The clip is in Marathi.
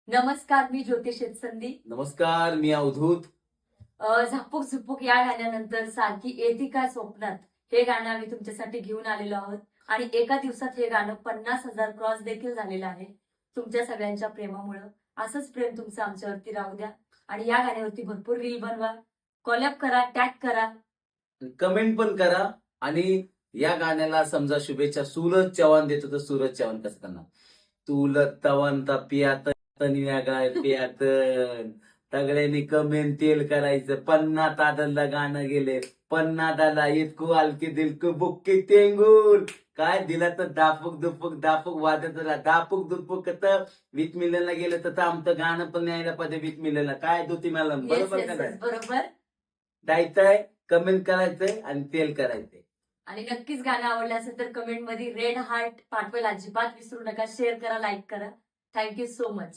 नमस्कार, मी ज्योती शेतसंदी. नमस्कार, मी अवधूत. झापूक झुपूक या गाण्यानंतर सारखी येती का स्वप्नात हे गाणं आम्ही तुमच्यासाठी घेऊन आलेलो आहोत. आणि एका दिवसात हे गाणं 50,000 क्रॉस देखील झालेलं आहे. तुमच्या सगळ्यांच्या प्रेमामुळं असंच प्रेम तुमचं आमच्यावरती राहू द्या. आणि या गाण्यावरती भरपूर रील बनवा, कॉलअप करा, टॅग करा. कमेंट पण करा. आणि या गाण्याला समजा शुभेच्छा सूरज चव्हाण देतो, तर सूरज चव्हाण कसं करणार? तुलत तवन पियात वेगळाय पियातन सगळ्यांनी कमेंट तेल करायचं. पन्ना तादला गाणं गेले, पन्ना दाला इतकू आलकी दिलकू बुक्की तेंगूल. काय दिलं तर दापूक दुपूक दापूक वाजत राहा. दापूक दुपूक तर विथ मिलनला गेलं तर आमचं गाणं पण यायला पाहिजे विथ मिलनला. काय दुती मला Yes, बरोबर yes, का yes, नाही? बरोबर. द्यायचंय, कमेंट करायचंय आणि तेल करायचंय. आणि नक्कीच गाणं आवडलं असेल तर कमेंट मध्ये रेड हार्ट पाठवायला अजिबात विसरू नका. शेअर करा, लाईक करा. Thank you so much.